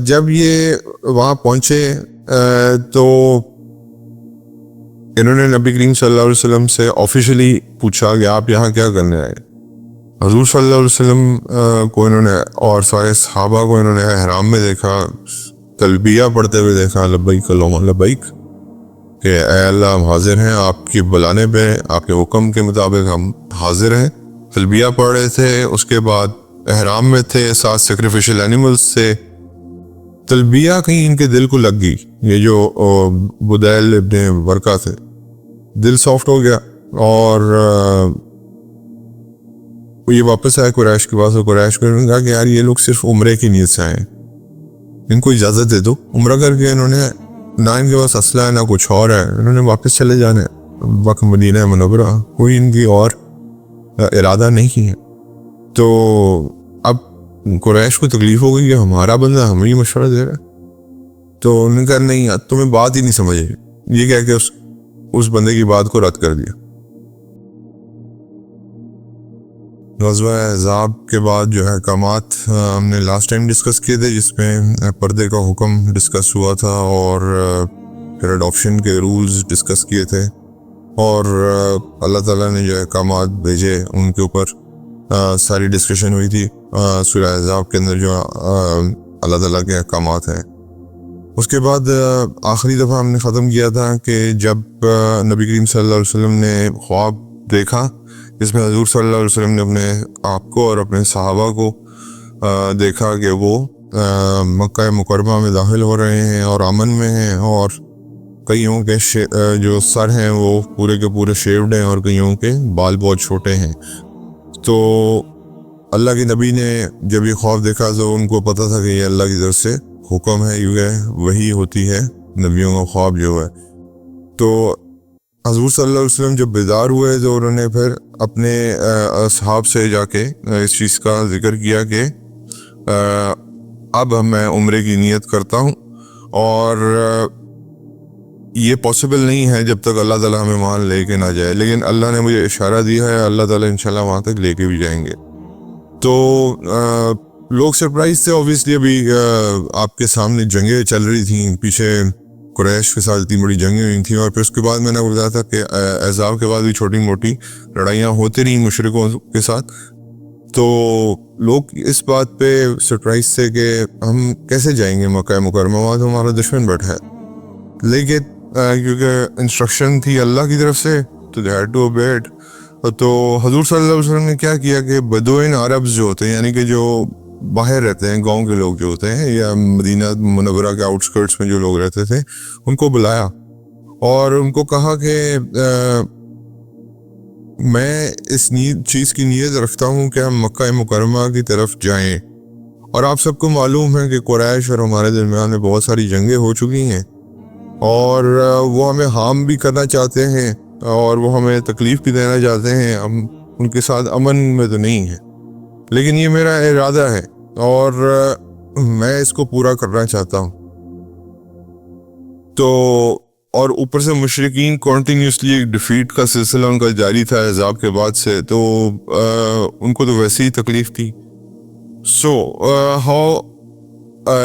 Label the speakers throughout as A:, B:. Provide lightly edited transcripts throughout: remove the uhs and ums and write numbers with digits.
A: جب یہ وہاں پہنچے تو انہوں نے نبی کریم صلی اللہ علیہ وسلم سے آفیشلی پوچھا کہ آپ یہاں کیا کرنے آئے. حضور صلی اللہ علیہ وسلم کو انہوں نے اور سارے صحابہ کو انہوں نے احرام میں دیکھا، تلبیہ پڑھتے ہوئے دیکھا، لبیک اللہم لبیک، کہ اے اللہ ہم حاضر ہیں آپ کی بلانے پہ، آپ کے حکم کے مطابق ہم حاضر ہیں. تلبیہ پڑھ رہے تھے، اس کے بعد احرام میں تھے، ساتھ سیکریفیشل اینیملز سے. تلبیہ کہیں ان کے دل کو لگ گئی، یہ جو بدیل ابن ورقہ تھے، دل سافٹ ہو گیا اور یہ واپس آئے قریش کے پاس. اور قریش کو کہا کہ یار یہ لوگ صرف عمرے کی نیت سے آئے، ان کو اجازت دے دو. عمرہ کر کے انہوں نے نہ ان کے پاس اسلحہ ہے نہ کچھ اور ہے، انہوں نے واپس چلے جانے وقت مدینہ منورہ، کوئی ان کی اور ارادہ نہیں ہے. تو اب قریش کو تکلیف ہو گئی کہ ہمارا بندہ ہمیں مشورہ دے رہا ہے. تو انہوں نے کہا نہیں تمہیں بات ہی نہیں سمجھ آئی، یہ کہہ کے اس بندے کی بات کو رد کر دیا. غزوہ احزاب کے بعد جو احکامات ہم نے لاسٹ ٹائم ڈسکس کیے تھے، جس میں پردے کا حکم ڈسکس ہوا تھا اور پھر اڈاپشن کے رولز ڈسکس کیے تھے، اور اللہ تعالیٰ نے جو احکامات بھیجے ان کے اوپر ساری ڈسکشن ہوئی تھی. سورہ احزاب کے اندر جو اللہ تعالیٰ کے احکامات ہیں. اس کے بعد آخری دفعہ ہم نے ختم کیا تھا کہ جب نبی کریم صلی اللہ علیہ وسلم نے خواب دیکھا جس میں حضور صلی اللہ علیہ وسلم نے اپنے آپ کو اور اپنے صحابہ کو دیکھا کہ وہ مکہ مکرمہ میں داخل ہو رہے ہیں اور امن میں ہیں، اور کئیوں کے جو سر ہیں وہ پورے کے پورے شیوڈ ہیں اور کئیوں کے بال بہت چھوٹے ہیں. تو اللہ کے نبی نے جب یہ خواب دیکھا تو ان کو پتہ تھا کہ یہ اللہ کی طرف سے حکم ہے، یہ وحی ہوتی ہے نبیوں کا خواب جو ہے. تو حضور صلی اللہ علیہ وسلم جب بیدار ہوئے تو انہوں نے پھر اپنے اصحاب سے جا کے اس چیز کا ذکر کیا کہ اب میں عمرے کی نیت کرتا ہوں، اور یہ پاسبل نہیں ہے جب تک اللہ تعالیٰ ہمیں وہاں لے کے نہ جائے، لیکن اللہ نے مجھے اشارہ دیا ہے، اللہ تعالیٰ انشاءاللہ وہاں تک لے کے بھی جائیں گے. تو لوگ سرپرائز تھے اوبیسلی. ابھی آپ کے سامنے جنگیں چل رہی تھیں، پیچھے قریش کے ساتھ اتنی بڑی جنگیں ہوئی تھیں، اور پھر اس کے بعد میں نے بتایا تھا کہ احزاب کے بعد بھی چھوٹی موٹی لڑائیاں ہوتی رہیں مشرکوں کے ساتھ. تو لوگ اس بات پہ سرپرائز تھے کہ ہم کیسے جائیں گے مکہ مکرمہ، وہاں تو ہمارا دشمن بیٹھا ہے. لیکن کیونکہ انسٹرکشن تھی اللہ کی طرف سے تو they had to obey it. تو حضور صلی اللہ علیہ وسلم نے کیا کیا کہ بدوین عربز جو ہوتے ہیں، یعنی کہ جو باہر رہتے ہیں، گاؤں کے لوگ جو ہوتے ہیں یا مدینہ منورہ کے آؤٹ اسکرٹس میں جو لوگ رہتے تھے، ان کو بلایا اور ان کو کہا کہ میں اس چیز کی نیت رکھتا ہوں کہ ہم مکہ مکرمہ کی طرف جائیں. اور آپ سب کو معلوم ہے کہ قریش اور ہمارے درمیان میں بہت ساری جنگیں ہو چکی ہیں، اور وہ ہمیں ہارم بھی کرنا چاہتے ہیں اور وہ ہمیں تکلیف بھی دینا چاہتے ہیں. ہم ان کے ساتھ امن میں تو نہیں ہیں، لیکن یہ میرا ارادہ ہے اور میں اس کو پورا کرنا چاہتا ہوں. تو اور اوپر سے مشرکین کنٹینیوسلی ایک ڈیفیٹ کا سلسلہ ان کا جاری تھا احزاب کے بعد سے، تو ان کو تو ویسے ہی تکلیف تھی. سو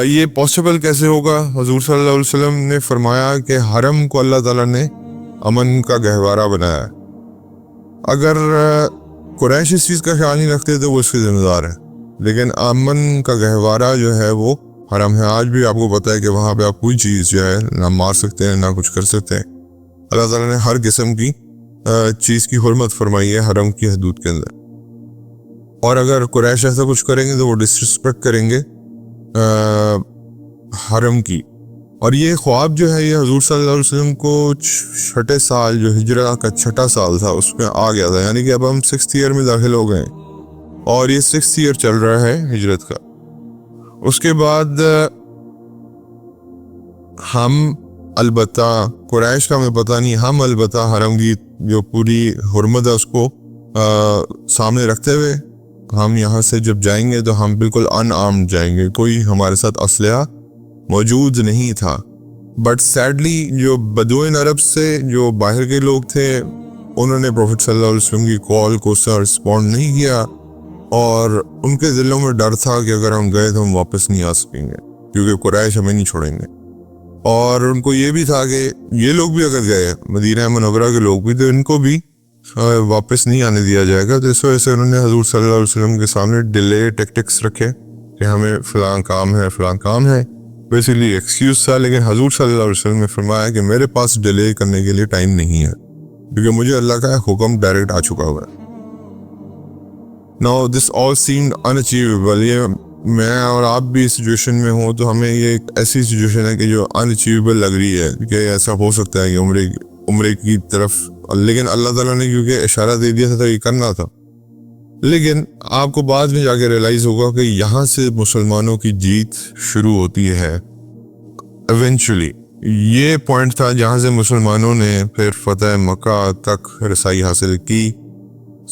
A: یہ پاسبل کیسے ہوگا؟ حضور صلی اللہ علیہ وسلم نے فرمایا کہ حرم کو اللہ تعالیٰ نے امن کا گہوارہ بنایا ہے. اگر قریش اس چیز کا خیال نہیں رکھتے تو وہ اس کے ذمہ دار ہیں، لیکن امن کا گہوارہ جو ہے وہ حرم ہے. آج بھی آپ کو پتہ ہے کہ وہاں پہ آپ کوئی چیز جو ہے نہ مار سکتے ہیں نہ کچھ کر سکتے ہیں. اللہ تعالیٰ نے ہر قسم کی چیز کی حرمت فرمائی ہے حرم کی حدود کے اندر. اور اگر قریش ایسا کچھ کریں گے تو وہ ڈسرسپیکٹ کریں گے حرم کی. اور یہ خواب جو ہے یہ حضور صلی اللہ علیہ وسلم کو چھٹے سال جو ہجرہ کا چھٹا سال تھا اس میں آ گیا تھا، یعنی کہ اب ہم 6th ایئر میں داخل ہو گئے اور یہ 6th ایئر چل رہا ہے ہجرت کا. اس کے بعد ہم البتہ قریش کا ہمیں پتہ نہیں، ہم البتہ حرم کی جو پوری حرمت ہے اس کو سامنے رکھتے ہوئے ہم یہاں سے جب جائیں گے تو ہم بالکل ان آرمڈ جائیں گے، کوئی ہمارے ساتھ اسلحہ موجود نہیں تھا. بٹ سیڈلی جو بدوین عرب سے جو باہر کے لوگ تھے انہوں نے پروفٹ صلی اللہ علیہ وسلم کی کال کو رسپونڈ نہیں کیا، اور ان کے دلوں میں ڈر تھا کہ اگر ہم گئے تو ہم واپس نہیں آ سکیں گے. کیونکہ قریش ہمیں نہیں چھوڑیں گے. اور ان کو یہ بھی تھا کہ یہ لوگ بھی اگر گئے مدینہ منورہ کے لوگ بھی تو ان کو بھی واپس نہیں آنے دیا جائے گا. تو اس وجہ سے انہوں نے حضور صلی اللہ علیہ وسلم کے سامنے ڈیلے ٹیکٹکس رکھے کہ ہمیں فلاں کام ہے. بیسیکلی ایکسکیوز تھا, لیکن حضور صلی اللہ علیہ وسلم نے فرمایا کہ میرے پاس ڈیلے کرنے کے لیے ٹائم نہیں ہے, کیونکہ مجھے اللہ کا حکم ڈائریکٹ آ چکا ہوا ہے. Now this all seemed unachievable. یہ میں اور آپ بھی اس سچویشن میں ہوں تو ہمیں یہ ایک ایسی سچویشن ہے کہ جو انچیویبل لگ رہی ہے کہ ایسا ہو سکتا ہے کہ عمرے کی طرف, لیکن اللہ تعالیٰ نے کیونکہ اشارہ دے دیا تھا تو یہ کرنا تھا. لیکن آپ کو بعد میں جا کے ریلائز ہوگا کہ یہاں سے مسلمانوں کی جیت شروع ہوتی ہے ایونچولی. یہ پوائنٹ تھا جہاں سے مسلمانوں نے پھر فتح مکہ تک رسائی حاصل کی.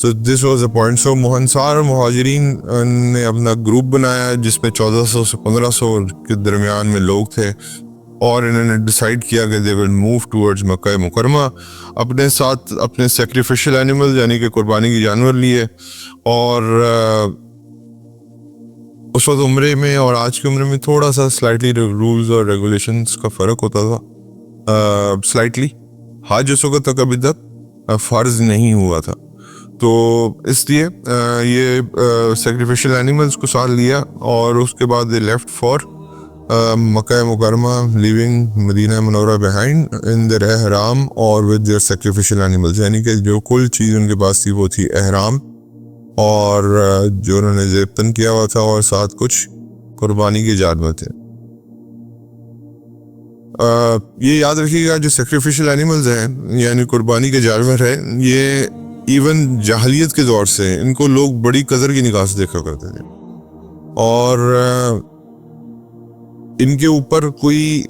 A: So this was the point. So انصار اور مہاجرین نے اپنا گروپ بنایا جس میں 1400 سے 1500 کے درمیان میں لوگ تھے, اور انہوں نے ڈیسائیڈ کیا کہ they will move towards مکہ مکرمہ. اپنے ساتھ اپنے سیکریفیشل اینیمل یعنی کہ قربانی کے جانور لیے, اور اس وقت عمرے میں اور آج کے عمرے میں تھوڑا سا سلائٹلی رولز اور ریگولیشنز کا فرق ہوتا تھا. سلائٹلی حج اس وقت تک ابھی تک فرض نہیں ہوا تھا, تو اس لیے یہ سیکریفیشل اینیملز کو ساتھ لیا, اور اس کے بعد they left for مکہ مکرمہ, لیونگ مدینہ منورہ behind in their احرام اور with their sacrificial animals. یعنی کہ جو کل چیز ان کے پاس تھی وہ تھی احرام اور جو انہوں نے زیبتن کیا ہوا تھا, اور ساتھ کچھ قربانی کے جانور تھے. یہ یاد رکھیے گا جو سیکریفیشل اینیملز ہیں یعنی قربانی کے جانور ہیں, یہ ایون جاہلیت کے دور سے ان کو لوگ بڑی قدر کی نگاہ سے دیکھا کرتے تھے, اور ان کے اوپر کوئی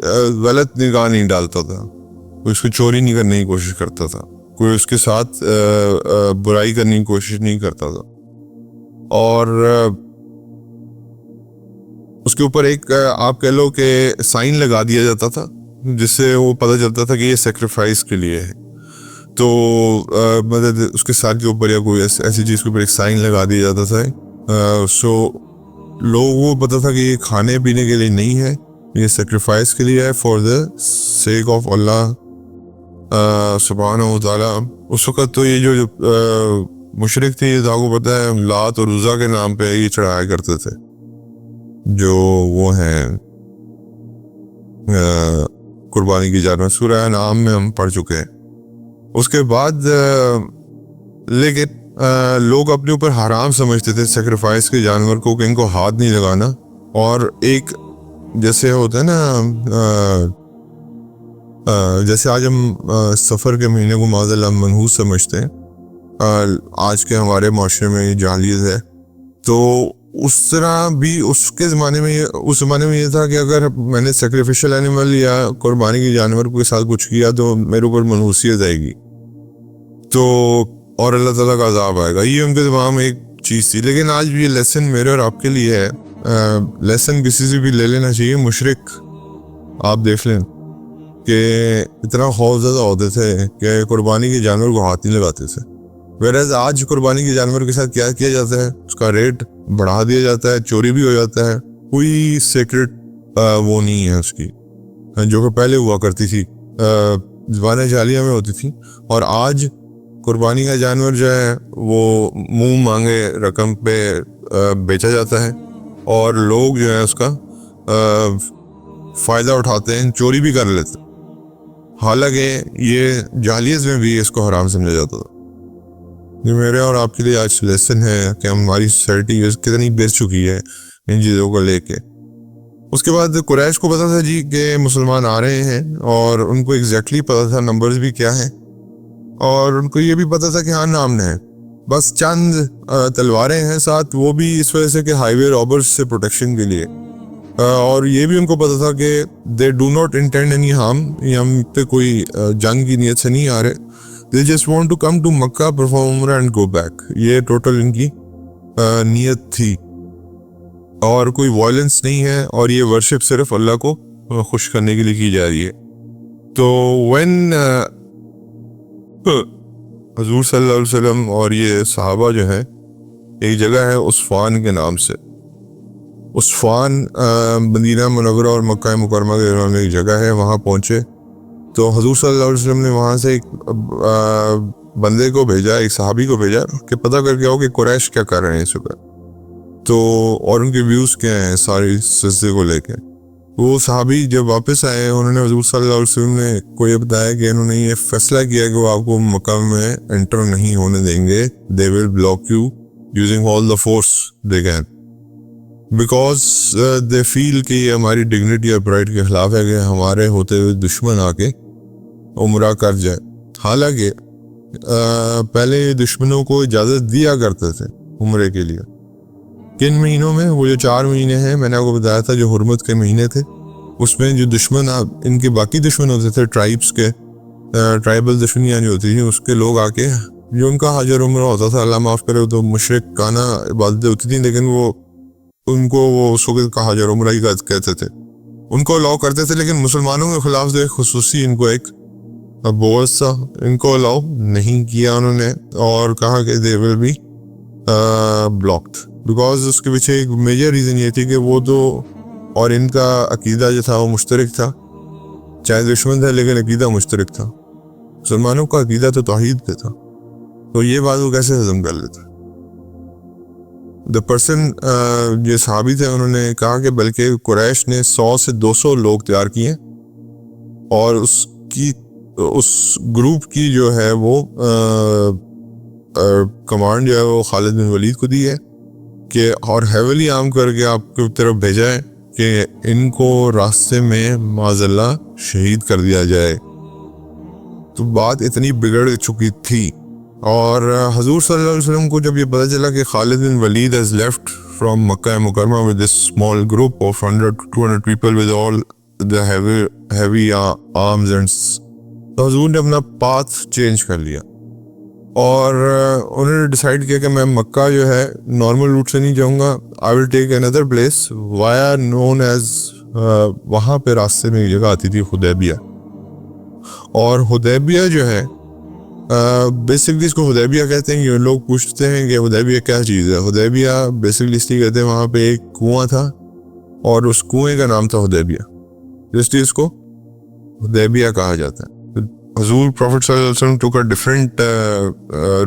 A: غلط نگاہ نہیں ڈالتا تھا, کوئی اس کو چوری نہیں کرنے کی کوشش کرتا تھا, کوئی اس کے ساتھ برائی کرنے کی کوشش نہیں کرتا تھا. اور اس کے اوپر ایک آپ کہہ لو کہ سائن لگا دیا جاتا تھا جس سے وہ پتہ چلتا تھا کہ یہ سیکریفائس کے لیے ہے. تو مطلب اس کے ساتھ کے اوپر یا کوئی ایسی چیز کے اوپر ایک سائن لگا دیا جاتا تھا. سو لوگوں کو پتا تھا کہ یہ کھانے پینے کے لیے نہیں ہے, یہ سیکریفائس کے لیے ہے, فار دا سیک آف اللہ سبحانہ و تعالیٰ. اس وقت تو یہ جو مشرک تھے یہ آپ کو پتہ ہے لات اور عزا کے نام پہ یہ چڑھایا کرتے تھے, جو وہ ہیں قربانی کی جانور. سورہ انعام میں ہم پڑھ چکے ہیں. اس کے بعد لیکن لوگ اپنے اوپر حرام سمجھتے تھے سیکریفائس کے جانور کو, کہ ان کو ہاتھ نہیں لگانا. اور ایک جیسے ہوتا ہے نا, جیسے آج ہم سفر کے مہینے کو معاذ اللہ منحوس سمجھتے ہیں, آج کے ہمارے معاشرے میں جاہلیت ہے, تو اس طرح بھی اس زمانے میں یہ تھا کہ اگر میں نے سیکریفیشل اینیمل یا قربانی کے جانور کے ساتھ کچھ کیا تو میرے اوپر منحوسیت آئے گی, تو اور اللہ تعالیٰ کا عذاب آئے گا. یہ ان کے دماغ میں ایک چیز تھی. لیکن آج بھی یہ لیسن میرے اور آپ کے لیے ہے, لیسن کسی سے بھی لے لینا چاہیے. مشرک آپ دیکھ لیں کہ اتنا خوف زدہ ہوتے تھے کہ قربانی کے جانور کو ہاتھ نہیں لگاتے تھے, ویرز آج قربانی کے جانور کے ساتھ کیا جاتا ہے, اس کا ریٹ بڑھا دیا جاتا ہے, چوری بھی ہو جاتا ہے, کوئی سیکرٹ وہ نہیں ہے اس کی, جو کہ پہلے ہوا کرتی تھی, زبانیں جالیہ میں ہوتی تھی. اور آج قربانی کا جانور جو ہے وہ منہ مانگے رقم پہ بیچا جاتا ہے, اور لوگ جو ہے اس کا فائدہ اٹھاتے ہیں, چوری بھی کر لیتے ہیں. حالانکہ یہ جاہلیت میں بھی اس کو حرام سمجھا جاتا تھا. یہ میرے اور آپ کے لیے آج لیسن ہے کہ ہماری سوسائٹی کتنی بڑھ چکی ہے ان چیزوں کو لے کے. اس کے بعد قریش کو پتا تھا جی کہ مسلمان آ رہے ہیں, اور ان کو ایگزیکٹلی پتا تھا نمبرز بھی کیا ہیں, اور ان کو یہ بھی پتا تھا کہ ہاں نام ہے, بس چند تلواریں ہیں ساتھ, وہ بھی اس وجہ سے کہ ہائی وے رابرز سے پروٹیکشن کے لیے. اور یہ بھی ان کو پتا تھا کہ they do not intend any harm, یہ ہم پہ کوئی جنگ کی نیت سے نہیں آ رہے, they just want to come to Makkah, perform Umrah and go back. یہ ٹوٹل ان کی نیت تھی, اور کوئی وائلنس نہیں ہے, اور یہ ورشپ صرف اللہ کو خوش کرنے کے لیے کی جا رہی ہے. تو when حضور صلی اللہ علیہ وسلم اور یہ صحابہ جو ہیں ایک جگہ ہے عصفان کے نام سے, عثفان مدینہ منورہ اور مکہ مکرمہ کے درمیان ایک جگہ ہے, وہاں پہنچے تو حضور صلی اللہ علیہ وسلم نے وہاں سے ایک بندے کو بھیجا, ایک صحابی کو بھیجا کہ پتہ کر کے آؤ کہ قریش کیا کر رہے ہیں اس وقت, تو اور ان کے ویوز کیا ہیں ساری سلسلے کو لے کے. وہ صحابی جب واپس آئے انہوں نے حضور صلی اللہ علیہ وسلم نے کو یہ بتایا کہ انہوں نے یہ فیصلہ کیا کہ وہ آپ کو مکہ میں انٹر نہیں ہونے دیں گے. they will block you using all the force they can because they feel کہ یہ ہماری ڈگنیٹی اور پرائڈ کے خلاف ہے کہ ہمارے ہوتے ہوئے دشمن آ کے عمرہ کر جائے. حالانکہ پہلے دشمنوں کو اجازت دیا کرتے تھے عمرے کے لیے. کن مہینوں میں؟ وہ جو 4 مہینے ہیں میں نے آپ کو بتایا تھا جو حرمت کے مہینے تھے, اس میں جو دشمن ان کے باقی دشمن ہوتے تھے ٹرائبس کے, ٹرائبل دشمنیاں جو ہوتی تھیں اس کے لوگ آ کے جو ان کا حج اور عمرہ ہوتا تھا, اللہ معاف کرے تو مشرکانہ عبادتیں ہوتی تھیں, لیکن وہ ان کو وہ اس وقت کا حج اور عمرہ ہی کہتے تھے, ان کو الاؤ کرتے تھے. لیکن مسلمانوں کے خلاف جو خصوصی ان کو ایک بوس تھا, ان کو الاؤ نہیں کیا انہوں نے اور کہا کہ they will be blocked because اس کے پیچھے ایک میجر ریزن یہ تھی کہ وہ تو اور ان کا عقیدہ جو تھا وہ مشترک تھا, چاہے دشمن تھا لیکن عقیدہ مشترک تھا. مسلمانوں کا عقیدہ تو توحید پہ تھا, تو یہ بات وہ کیسے ہضم کر لیتا. the person یہ صحابی تھے انہوں نے کہا کہ بلکہ قریش نے 100 سے 200 لوگ تیار کیے اور اس گروپ کی جو ہے وہ کمانڈ جو ہے وہ خالد بن ولید کو دی ہے کہ اور ہیولی عام کر کے آپ کی طرف بھیجا ہے کہ ان کو راستے میں معاذ اللہ شہید کر دیا جائے. تو بات اتنی بگڑ چکی تھی اور حضور صلی اللہ علیہ وسلم کو جب یہ پتہ چلا کہ خالد بن ولید has left from مکہ مکرمہ with this small group of 100 to 200 people with all the heavy arms and تو حضور نے اپنا پاتھ چینج کر لیا اور انہوں نے ڈیسائیڈ کیا کہ میں مکہ جو ہے نارمل روٹ سے نہیں جاؤں گا, I will take another place via known as وہاں پہ راستے میں ایک جگہ آتی تھی حدیبیہ. اور حدیبیہ جو ہے بیسکلی اس کو حدیبیہ کہتے ہیں. یہ لوگ پوچھتے ہیں کہ حدیبیہ کیا چیز ہے. حدیبیہ بیسکلی اس لیے کہتے ہیں وہاں پہ ایک کنواں تھا اور اس کنویں کا نام تھا حدیبیہ, اس لیے اس کو حدیبیہ کہا جاتا ہے. حضور Prophet صلی اللہ علیہ وسلم took a different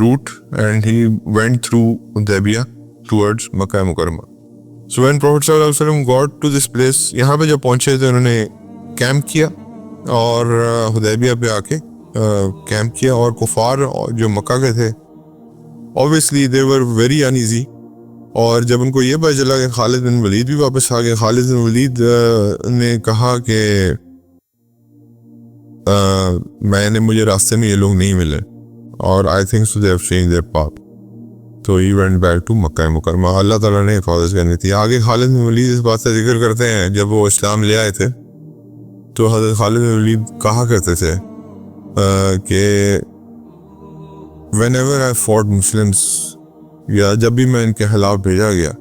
A: route and he went through Hudaybiyah towards مکہ مکرمہ. So when Prophet صلی اللہ علیہ وسلم got to this place, یہاں پہ جب پہنچے تو انہوں نے کیمپ کیا اور حدیبیہ پہ آ کے کیمپ کیا. اور کفار جو مکہ کے تھے obviously they were very uneasy, اور جب ان کو یہ پتہ چلا کہ خالد بن ولید بھی واپس آ گئے, خالد بن ولید نے کہا کہ مجھے راستے میں یہ لوگ نہیں ملے اور I think so they have changed their path. تو he went back to مکہ مکرمہ. اللہ تعالیٰ نے حفاظت کرنی تھی. آگے خالد بن ولید اس بات سے ذکر کرتے ہیں جب وہ اسلام لے آئے تھے تو حضرت خالد بن ولید کہا کرتے تھے کہ whenever I fought Muslims, یا جب بھی میں ان کے خلاف بھیجا گیا,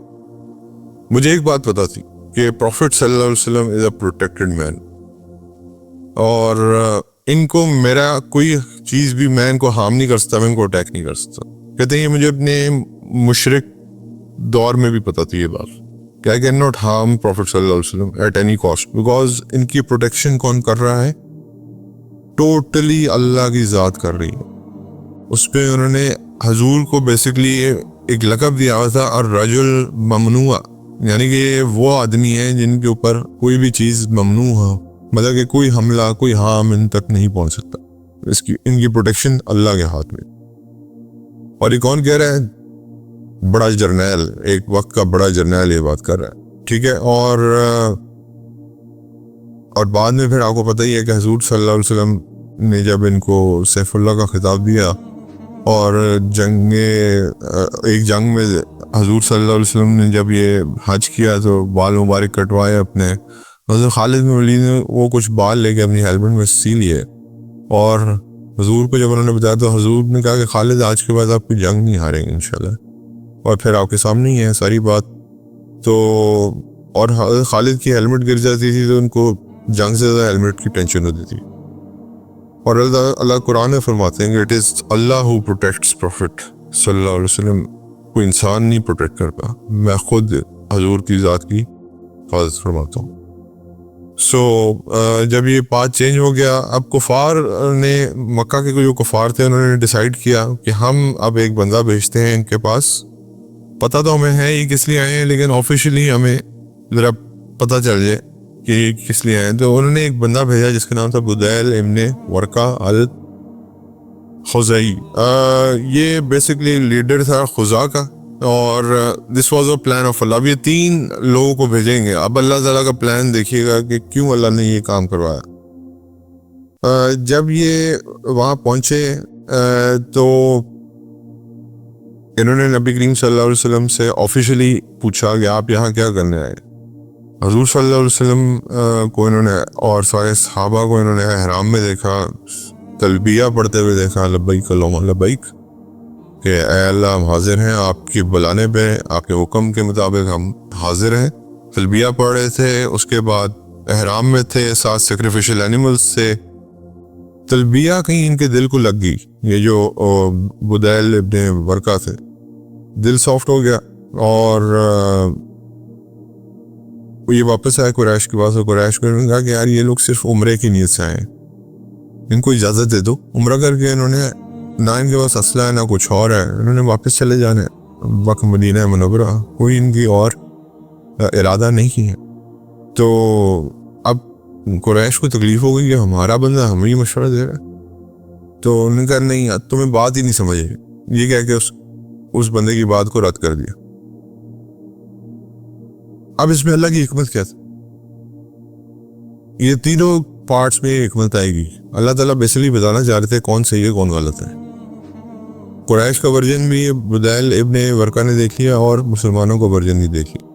A: مجھے ایک بات پتا تھی کہ Prophet صلی اللہ علیہ وسلم is a protected man, اور ان کو میرا کوئی چیز بھی میں ان کو ہارم نہیں کر سکتا, میں ان کو اٹیک نہیں کر سکتا. کہتے ہیں مجھے اپنے مشرک دور میں بھی پتا تھی یہ بات کہ I cannot harm Prophet صلی اللہ علیہ وسلم at any cost, because ان کی پروٹیکشن کون کر رہا ہے؟ ٹوٹلی اللہ کی ذات کر رہی ہے. اس پہ انہوں نے حضور کو بیسکلی ایک لقب دیا ہوا تھا الرجل ممنوع, یعنی کہ یہ وہ آدمی ہیں جن کے اوپر کوئی بھی چیز ممنوع ہو, مطلب کہ کوئی حملہ کوئی ہارم ان تک نہیں پہنچ سکتا. ان کی پروٹیکشن اللہ کے ہاتھ میں. اور یہ کون کہہ رہا ہے؟ بڑا جرنیل, ایک وقت کا بڑا جرنیل یہ بات کر رہا ہے, ٹھیک ہے. اور بعد میں پھر آپ کو پتہ ہی ہے کہ حضور صلی اللہ علیہ وسلم نے جب ان کو سیف اللہ کا خطاب دیا اور ایک جنگ میں حضور صلی اللہ علیہ وسلم نے جب یہ حج کیا تو بال مبارک کٹوائے اپنے, حضرت خالد بن ولید نے وہ کچھ بال لے کے اپنی ہیلمٹ میں سی لیے اور حضور کو جب انہوں نے بتایا تو حضور نے کہا کہ خالد آج کے بعد آپ کی جنگ نہیں ہاریں گے انشاءاللہ, اور پھر آپ کے سامنے ہی ہے ساری بات. تو اور خالد کی ہیلمٹ گر جاتی تھی تو ان کو جنگ سے زیادہ ہیلمٹ کی ٹینشن ہوتی تھی. اور اللہ قرآن میں فرماتے ہیں کہ it is Allah who protects prophet صلی اللہ علیہ وسلم, کوئی انسان نہیں پروٹیکٹ کرتا, میں خود حضور کی ذات کی حفاظت فرماتا ہوں. سو جب یہ بات چینج ہو گیا, اب کفار نے, مکہ کے جو کفار تھے, انہوں نے ڈیسائیڈ کیا کہ ہم اب ایک بندہ بھیجتے ہیں ان کے پاس. پتہ تو ہمیں ہے یہ کس لیے آئے ہیں, لیکن آفیشلی ہمیں ذرا پتہ چل جائے کہ یہ کس لیے آئے ہیں. تو انہوں نے ایک بندہ بھیجا جس کا نام تھا بدیل ابن ورقہ الخزاعی. یہ بیسکلی لیڈر تھا خزاع کا, اور this was a plan of اللہ. اب یہ 3 لوگوں کو بھیجیں گے. اب اللہ تعالیٰ کا پلان دیکھیے گا کہ کیوں اللہ نے یہ کام کروایا. جب یہ وہاں پہنچے تو انہوں نے نبی کریم صلی اللہ علیہ وسلم سے آفیشلی پوچھا کہ آپ یہاں کیا کرنے آئے. حضور صلی اللہ علیہ وسلم کو انہوں نے اور سارے صحابہ کو انہوں نے احرام میں دیکھا, تلبیہ پڑھتے ہوئے دیکھا, لبیک اللہم لبیک, کہ اے اللہ ہم حاضر ہیں آپ کی بلانے پہ, آپ کے حکم کے مطابق ہم حاضر ہیں. تلبیہ پڑھ رہے تھے, اس کے بعد احرام میں تھے, 7 سیکریفیشل اینیملز سے. تلبیہ کہیں ان کے دل کو لگ گئی. یہ جو بدیل ابن ورقہ تھے, دل سافٹ ہو گیا, اور یہ واپس آئے قریش کے پاس. قریش کو کہا کہ یار یہ لوگ صرف عمرے کی نیت سے آئے ہیں, ان کو اجازت دے دو. عمرہ کر کے انہوں نے, نہ ان کے پاس اسلحہ ہے نہ کچھ اور ہے, انہوں نے واپس چلے جانے وقت مدینہ منورہ, کوئی ان کی اور ارادہ نہیں کی ہے. تو اب قریش کو تکلیف ہو گئی کہ ہمارا بندہ ہمیں ہی مشورہ دے رہا ہے. تو انہوں نے کہا نہیں تمہیں بات ہی نہیں سمجھ آئی. یہ کہہ کے اس بندے کی بات کو رد کر دیا. اب اس میں اللہ کی حکمت کیا تھی؟ یہ تینوں پارٹس میں حکمت آئے گی. اللہ تعالیٰ بیسکلی بتانا چاہ رہے تھے کون صحیح ہے کون غلط ہے. قریش کا ورژن بھی بدیل ابن ورقہ نے دیکھ لیا, اور مسلمانوں کا ورژن بھی دیکھ لیا.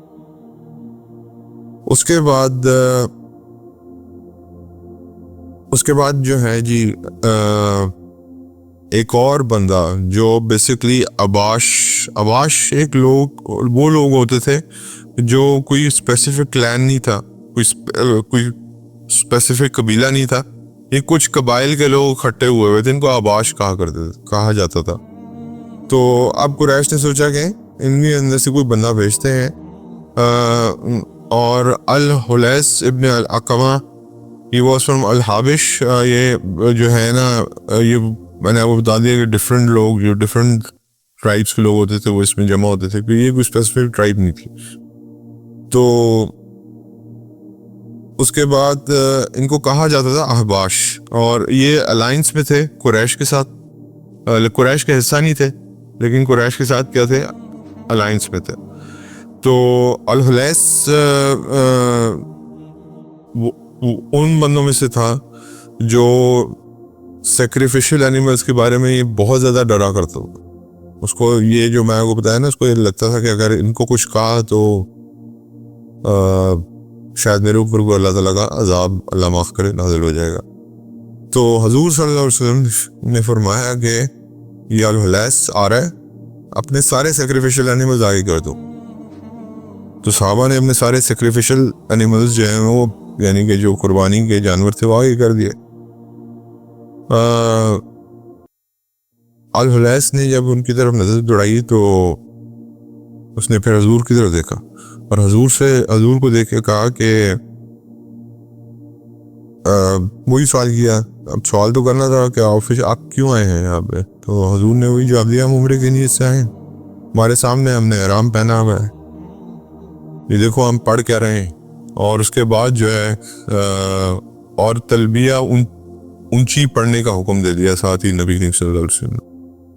A: اس کے بعد جو ہے جی ایک اور بندہ جو بیسکلی اباش ایک وہ لوگ ہوتے تھے جو کوئی اسپیسیفک کلین نہیں تھا, کوئی اسپیسیفک قبیلہ نہیں تھا. یہ کچھ قبائل کے لوگ اکٹھے ہوئے تھے, ان کو اباش کہا جاتا تھا. تو اب قریش نے سوچا کہ ان کے اندر سے کوئی بندہ بھیجتے ہیں, اور الحلیس ابن العقمہ, یہ واز فرام الحابش. یہ جو ہے نا, یہ میں نے آپ کو بتا دیا کہ ڈفرینٹ لوگ جو ڈفرینٹ ٹرائبس کے لوگ ہوتے تھے وہ اس میں جمع ہوتے تھے, کہ یہ کوئی اسپیسیفک ٹرائب نہیں تھی. تو اس کے بعد ان کو کہا جاتا تھا احباش, اور یہ الائنس میں تھے قریش کے ساتھ. قریش کے حصہ نہیں تھے, لیکن قریش کے ساتھ کیا تھے, الائنس میں تھے. تو الحلیس ان بندوں میں سے تھا جو سیکریفیشل اینیملز کے بارے میں یہ بہت زیادہ ڈرا کرتا تھا. اس کو یہ جو میں کو بتایا نا, اس کو یہ لگتا تھا کہ اگر ان کو کچھ کہا تو شاید میرے اوپر کو اللہ تعالیٰ کا عذاب, اللہ معاف کرے, نازل ہو جائے گا. تو حضور صلی اللہ علیہ وسلم نے فرمایا کہ یہ الحلیس آ رہا ہے, اپنے سارے سیکریفیشل اینیملز آگے کر دو. تو صحابہ نے اپنے سارے سیکریفیشل اینیملز جو ہیں وہ, یعنی کہ جو قربانی کے جانور تھے, وہ آگے کر دیے. الحلیس نے جب ان کی طرف نظر دوڑائی تو اس نے پھر حضور کی طرف دیکھا, اور حضور کو دیکھ کے کہا کہ وہی سوال کیا. اب سوال تو کرنا تھا کہ آپ کیوں آئے ہیں یہاں پہ؟ تو حضور نے وہی جواب دیا, ہم عمرے کی نیت سے آئے ہیں, ہمارے سامنے ہم نے احرام پہنا ہوا ہے, یہ دیکھو ہم پڑھ کیا رہے ہیں. اور اس کے بعد جو ہے اور تلبیہ اونچی پڑھنے کا حکم دے دیا ساتھ ہی نبی کریم صلی اللہ علیہ وسلم.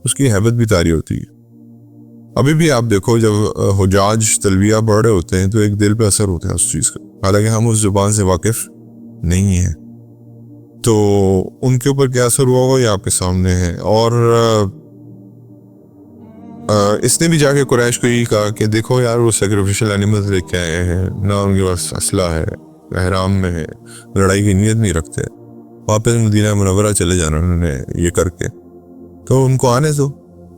A: اس کی ہیبت بھی طاری ہوتی ہے. ابھی بھی آپ دیکھو جب حجاج تلبیہ پڑھ رہے ہوتے ہیں تو ایک دل پہ اثر ہوتا ہے اس چیز کا, حالانکہ ہم اس زبان سے واقف نہیں ہیں. تو ان کے اوپر کیا اثر ہوا ہوگا یہ آپ کے سامنے ہے. اور اس نے بھی جا کے قریش کو یہی کہا کہ دیکھو یار وہ سیکریفیشل اینیملز لے کے آئے ہیں, نہ ان کے پاس اسلحہ ہے, احرام میں ہے, لڑائی کی نیت نہیں رکھتے, واپس مدینہ منورہ چلے جانا انہوں نے یہ کر کے. تو ان کو آنے دو,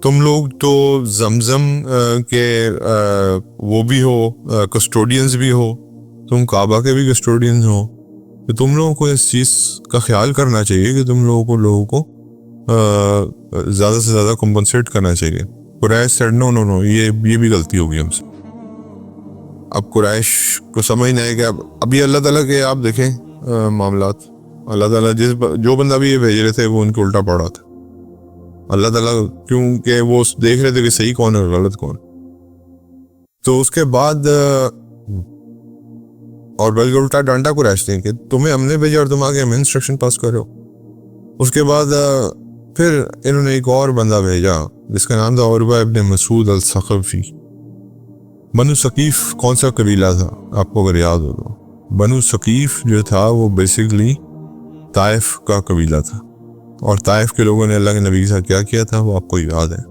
A: تم لوگ تو زمزم کے وہ بھی ہو, کسٹوڈینز بھی ہو, تم کعبہ کے بھی کسٹوڈینز ہو, تو تم لوگوں کو اس چیز کا خیال کرنا چاہیے کہ تم لوگوں کو زیادہ سے زیادہ کمپنسیٹ کرنا چاہیے. قریش سیڈ نو, یہ بھی غلطی ہوگی ہم سے. اب قریش کو سمجھنا ہے کہ اب یہ اللہ تعالیٰ کے آپ دیکھیں معاملات، اللہ تعالیٰ جو بندہ بھی یہ بھیج رہے تھے وہ ان کو الٹا پڑا تھا. اللہ تعالیٰ کیونکہ وہ دیکھ رہے تھے کہ صحیح کون ہے اور غلط کون. تو اس کے بعد اور بلکہ الٹا ڈانٹا قریش نے کہ تمہیں ہم نے بھیجا اور تم آگے ہمیں انسٹرکشن پاس کر رہے ہو. اس کے بعد پھر انہوں نے ایک اور بندہ بھیجا جس کا نام تھا عروہ ابن مسعود الثقفی. بنو ثقیف کون سا قبیلہ تھا آپ کو اگر یاد ہو تو؟ بنو ثقیف جو تھا وہ بیسکلی طائف کا قبیلہ تھا، اور طائف کے لوگوں نے اللہ کے نبی کے ساتھ کیا کیا تھا وہ آپ کو یاد ہے.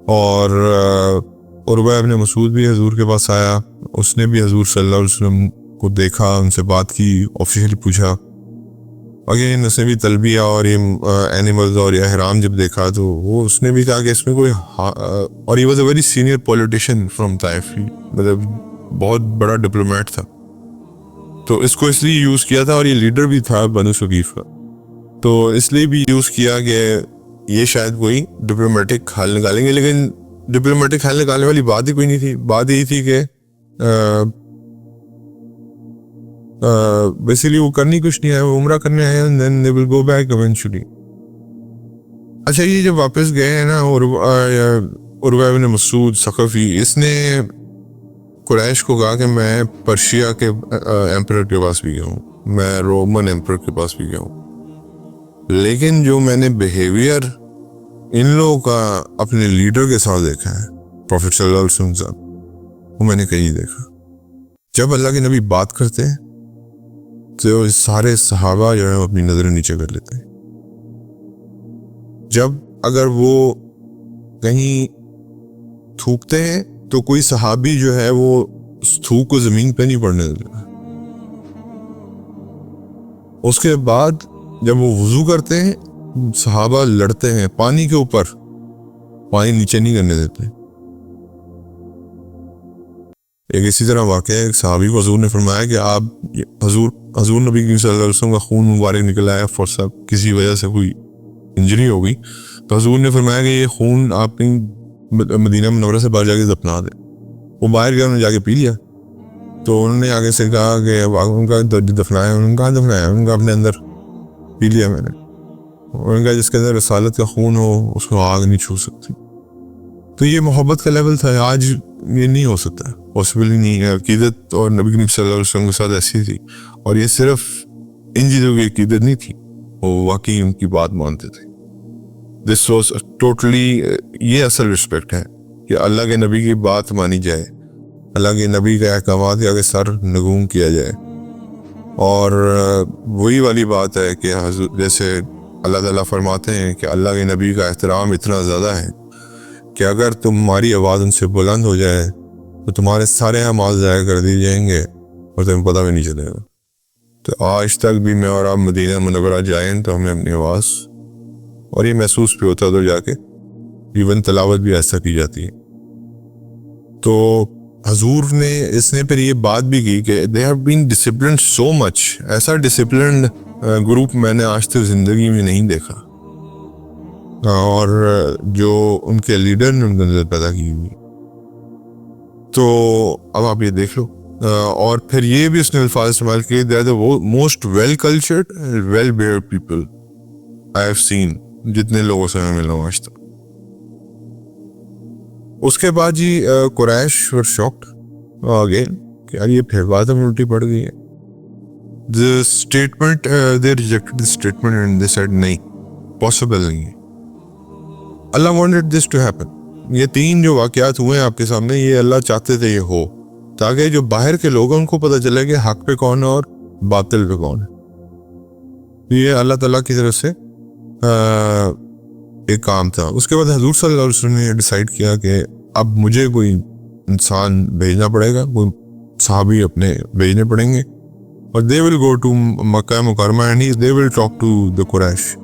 A: اور عروہ ابن مسعود بھی حضور کے پاس آیا، اس نے بھی حضور صلی اللہ علیہ وسلم کو دیکھا، ان سے بات کی، آفیشلی پوچھا. اگین اس نے بھی تلبیہ اور یہ اینیملز اور یہ احرام جب دیکھا تو وہ اس نے بھی کہا کہ اس میں کوئی اور he was a very senior politician from Taif, مطلب بہت بڑا ڈپلومیٹ تھا. تو اس کو اس لیے یوز کیا تھا، اور یہ لیڈر بھی تھا بنو ثقیف کا، تو اس لیے بھی یوز کیا کہ یہ شاید کوئی ڈپلومیٹک حل نکالیں گے. لیکن ڈپلومیٹک حل نکالنے والی بات ہی کوئی نہیں تھی. بات یہی تھی کہ بیسیکلی وہ کرنی کچھ نہیں ہے، وہ عمرہ کرنے آئے ہیں، then they will go back eventually. اچھا یہ جب واپس گئے ہیں نا عروہ ابن مسعود ثقفی، اس نے قریش کو کہا کہ میں پرشیا کے ایمپرر کے پاس بھی گیا ہوں، میں رومن ایمپرر کے پاس بھی گیا ہوں، لیکن جو میں نے بیہیویئر ان لوگوں کا اپنے لیڈر کے ساتھ دیکھا ہے، پروفیٹ صلی اللہ علیہ وسلم صاحب، وہ میں نے کہیں دیکھا. جب اللہ کے نبی بات کرتے ہیں تو سارے صحابہ جو ہے اپنی نظریں نیچے کر لیتے ہیں. جب اگر وہ کہیں تھوکتے ہیں تو کوئی صحابی جو ہے وہ اس تھوک کو زمین پہ نہیں پڑنے دیتا. اس کے بعد جب وہ وضو کرتے ہیں صحابہ لڑتے ہیں پانی کے اوپر، پانی نیچے نہیں کرنے دیتے. ایک اسی طرح واقعہ ہے، ایک صحابی کو حضور نے فرمایا کہ آپ حضور نبی صلی اللہ علیہ وسلم کا خون مبارک نکل آیا فور صاحب، کسی وجہ سے کوئی انجری ہو گئی، تو حضور نے فرمایا کہ یہ خون آپ کہیں مدینہ منورہ سے باہر جا کے دفنا دیں. وہ باہر گیا، انہوں نے جا کے پی لیا. تو انہوں نے آگے سے کہا کہ ان کا دفنایا، انہوں نے کہا دفنایا، انہوں نے کہا اپنے اندر پی لیا میں نے. انہوں نے کہا جس کے اندر رسالت کا خون ہو اس کو آگ نہیں چھو سکتی. تو یہ محبت کا لیول تھا، آج یہ نہیں ہو سکتا، پاسبل ہی نہیں ہے. عقیدت اور نبی کریم صلی اللہ علیہ وسلم کے ساتھ ایسی تھی، اور یہ صرف ان چیزوں کی عقیدت نہیں تھی، وہ واقعی ان کی بات مانتے تھے. دس واز ٹوٹلی، یہ اصل رسپیکٹ ہے کہ اللہ کے نبی کی بات مانی جائے، اللہ کے نبی کے احکامات کے آگے سر نگوں کیا جائے. اور وہی والی بات ہے کہ جیسے اللہ تعالیٰ فرماتے ہیں کہ اللہ کے نبی کا احترام اتنا زیادہ ہے کہ اگر تمہاری آواز ان سے بلند ہو جائے تو تمہارے سارے اعمال ضائع کر دیے جائیں گے اور تمہیں پتہ بھی نہیں چلے گا. تو آج تک بھی میں اور آپ مدینہ منورہ جائیں تو ہمیں اپنی آواز، اور یہ محسوس بھی ہوتا ہے ادھر جا کے، ایون تلاوت بھی ایسا کی جاتی ہے. تو حضور نے اس نے پھر یہ بات بھی کی کہ they have been disciplined so much، ایسا ڈسپلنڈ گروپ میں نے آج تک زندگی میں نہیں دیکھا، اور جو ان کے لیڈر نے ان کے اندر پیدا کی ہوئی. تو اب آپ یہ دیکھ لو، اور پھر یہ بھی اس نے الفاظ استعمال کیے they are the most well cultured and well behaved people I have seen، جتنے لوگوں سے میں ملا ہوں آج تک. اس کے بعد جی قریش were shocked again کہ یار یہ پھر بات ہمیں الٹی پڑ گئی ہے. The statement they rejected the statement and they said نہیں، possible نہیں ہے. اللہ wanted this to happen. یہ تین جو واقعات ہوئے ہیں آپ کے سامنے، یہ اللہ چاہتے تھے یہ ہو، تاکہ جو باہر کے لوگ ہیں ان کو پتہ چلے کہ حق پہ کون ہے اور باطل پہ کون ہے. یہ اللہ تعالیٰ کی طرف سے ایک کام تھا. اس کے بعد حضور صلی اللہ علیہ وسلم نے ڈیسائیڈ کیا کہ اب مجھے کوئی انسان بھیجنا پڑے گا، کوئی صحابی اپنے بھیجنے پڑیں گے، اور they will go to مکہ مکرمہ and they will talk to the قریش.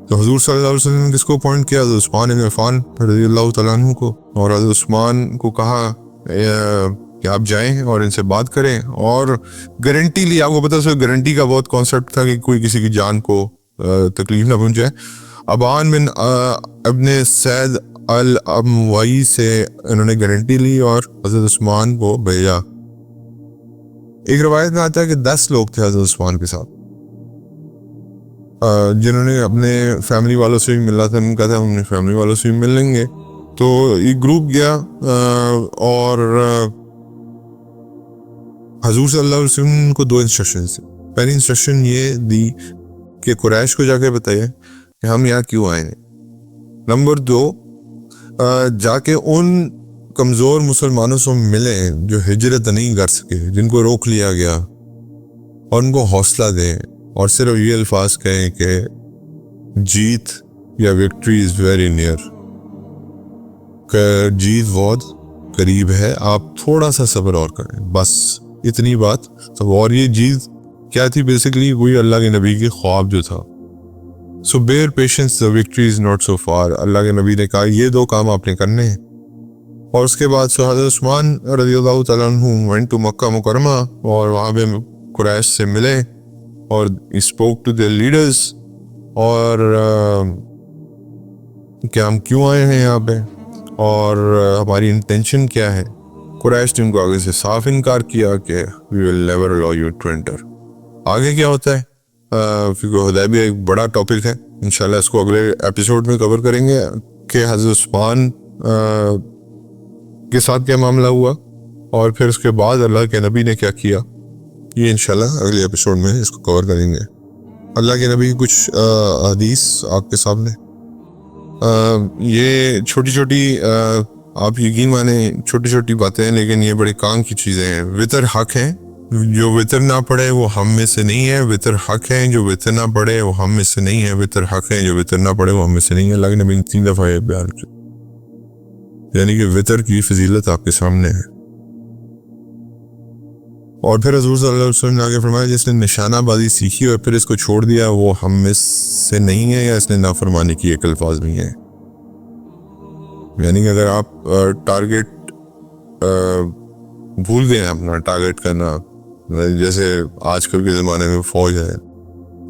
A: تو حضور صلی اللہ علیہ وسلم نے کس کو اپوائنٹ کیا؟ حضرت عثمان بن عفان رضی اللہ تعالیٰ عنہ کو، اور حضرت عثمان کو کہا کہ آپ جائیں اور ان سے بات کریں، اور گارنٹی لی. آپ کو پتہ ہے گارنٹی کا بہت کانسیپٹ تھا کہ کوئی کسی کی جان کو تکلیف نہ پہنچائے. ابان بن ابن سعد الاموائی سے انہوں نے گارنٹی لی اور حضرت عثمان کو بھیجا. ایک روایت میں آتا ہے کہ 10 لوگ تھے حضرت عثمان کے ساتھ جنہوں نے اپنے فیملی والوں سے بھی ملنا تھا. ان کا تھا ہم نے فیملی والوں سے بھی مل لیں گے. تو ایک گروپ گیا اور حضور صلی اللہ علیہ وسلم کو 2 انسٹرکشنز دی. پہلی انسٹرکشن یہ دی کہ قریش کو جا کے بتائیے کہ ہم یہاں کیوں آئے ہیں. نمبر 2 جا کے ان کمزور مسلمانوں سے ملیں جو ہجرت نہیں کر سکے, جن کو روک لیا گیا, اور ان کو حوصلہ دیں اور صرف یہ الفاظ کہیں کہ جیت یا وکٹری از ویری نیئر, کہ جیت بہت قریب ہے, آپ تھوڑا سا صبر اور کریں, بس اتنی بات. اور یہ جیت کیا تھی؟ بیسکلی وہی اللہ کے نبی کے خواب جو تھا. So bear patience, the victory is not so far. اللہ کے نبی نے کہا یہ 2 کام آپ نے کرنے ہیں. اور اس کے بعد حضرت عثمان رضی اللہ تعالیٰ عنہ went to مکہ مکرمہ, اور وہاں پہ قریش سے ملے اور spoke to their leaders, اور کہ ہم کیوں آئے ہیں یہاں پہ اور ہماری انٹینشن کیا ہے. قریش نے ان کو آگے سے صاف انکار کیا کہ we will never allow you to enter. آگے کیا ہوتا ہے کیونکہ حدیبیہ ایک بڑا ٹاپک ہے, انشاءاللہ اس کو اگلے ایپیسوڈ میں کور کریں گے کہ حضرت عثمان کے ساتھ کیا معاملہ ہوا اور پھر اس کے بعد اللہ کے نبی نے کیا کیا. یہ انشاءاللہ اگلے ایپیسوڈ میں اس کو کور کریں گے. اللہ کے نبی کی کچھ حدیث آپ کے سامنے. یہ چھوٹی چھوٹی آپ یقین مانیں چھوٹی چھوٹی باتیں ہیں, لیکن یہ بڑے کام کی چیزیں ہیں. وطر حق ہیں, جو وطر نہ پڑھے وہ ہم میں سے نہیں ہے. وطر حق ہیں, جو وطر نہ پڑھے وہ ہم میں سے نہیں ہے. وطر حق ہیں, جو وطر نہ پڑھے وہ ہم میں سے نہیں ہے. اللہ کے نبی نے 3 دفعہ یہ بیان کیا, یعنی کہ وطر کی فضیلت آپ کے سامنے ہے. اور پھر حضور صلی اللہ علیہ وسلم نے آگے فرمایا جس نے نشانہ بازی سیکھی اور پھر اس کو چھوڑ دیا وہ ہم میں سے نہیں ہے, یا اس نے نافرمانی کی. ایک الفاظ نہیں ہے, یعنی کہ اگر آپ ٹارگیٹ بھول گئے اپنا ٹارگیٹ کرنا, جیسے آج کل کے زمانے میں فوج ہے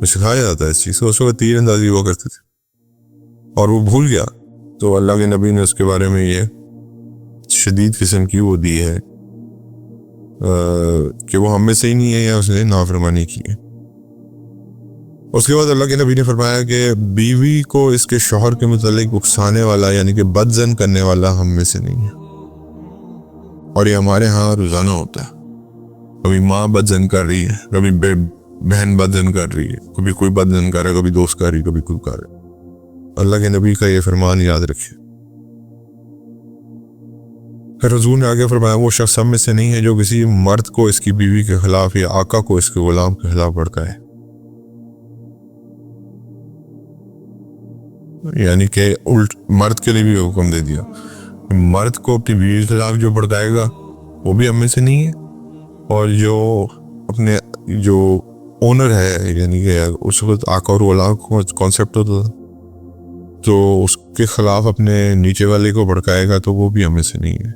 A: وہ سکھایا جاتا ہے اس چیز کو, اس وقت تیر اندازی وہ کرتے تھے اور وہ بھول گیا, تو اللہ کے نبی نے اس کے بارے میں یہ شدید قسم کی وہ دی ہے کہ وہ ہم میں سے ہی نہیں ہے یا اس نے نافرمانی کی ہے. اس کے بعد اللہ کے نبی نے فرمایا کہ بیوی کو اس کے شوہر کے متعلق اکسانے والا یعنی کہ بد ظن کرنے والا ہم میں سے نہیں ہے. اور یہ ہمارے ہاں روزانہ ہوتا ہے, کبھی ماں بد ظن کر رہی ہے, کبھی بہن بد ظن کر رہی ہے, کبھی کوئی بد ظن کر رہا ہے, کبھی دوست کر رہی ہے, کبھی کوئی کر رہا ہے. اللہ کے نبی کا یہ فرمان یاد رکھے. پھر حضور نے آگے فرمایا وہ شخص ہم میں سے نہیں ہے جو کسی مرد کو اس کی بیوی کے خلاف یا آقا کو اس کے غلام کے خلاف بھڑکائے. یعنی کہ مرد کے لیے بھی حکم دے دیا, مرد کو اپنی بیوی کے خلاف جو بھڑکائے گا وہ بھی ہم میں سے نہیں ہے, اور جو اپنے جو اونر ہے یعنی کہ اس وقت آقا اور غلام کو کانسیپٹ ہوتا تھا, تو اس کے خلاف اپنے نیچے والے کو بھڑکائے گا تو وہ بھی ہم میں سے نہیں ہے.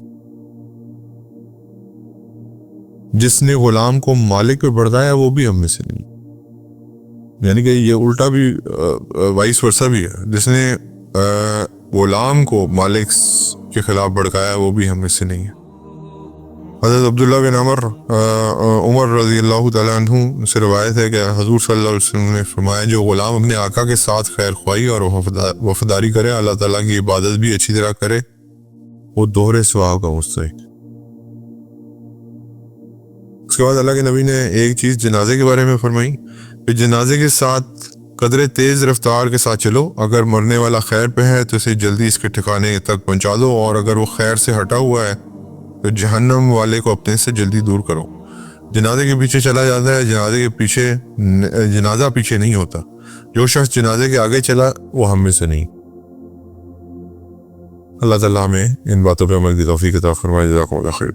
A: جس نے غلام کو مالک پہ بھڑکایا وہ بھی ہم میں سے نہیں, یعنی کہ یہ الٹا بھی وائس ورثہ بھی ہے. جس نے غلام کو مالک کے خلاف بھڑکایا وہ بھی ہم میں سے نہیں ہے. حضرت عبداللہ بن عمر رضی اللہ تعالیٰ عنہ سے روایت ہے کہ حضور صلی اللہ علیہ وسلم نے فرمایا جو غلام اپنے آقا کے ساتھ خیر خواہی اور وفاداری کرے, اللہ تعالیٰ کی عبادت بھی اچھی طرح کرے, وہ دوہرے ثواب کا مستحق. اس کے بعد اللہ کے نبی نے ایک چیز جنازے کے بارے میں فرمائی کہ جنازے کے ساتھ قدرے تیز رفتار کے ساتھ چلو, اگر مرنے والا خیر پہ ہے تو اسے جلدی اس کے ٹھکانے تک پہنچا دو, اور اگر وہ خیر سے ہٹا ہوا ہے تو جہنم والے کو اپنے سے جلدی دور کرو. جنازے کے پیچھے چلا جاتا ہے, جنازہ پیچھے نہیں ہوتا. جو شخص جنازے کے آگے چلا وہ ہم میں سے نہیں. اللہ تعالیٰ ہمیں ان باتوں پہ عمل کی توفیق عطا فرمائے. جزاکم اللہ خیر.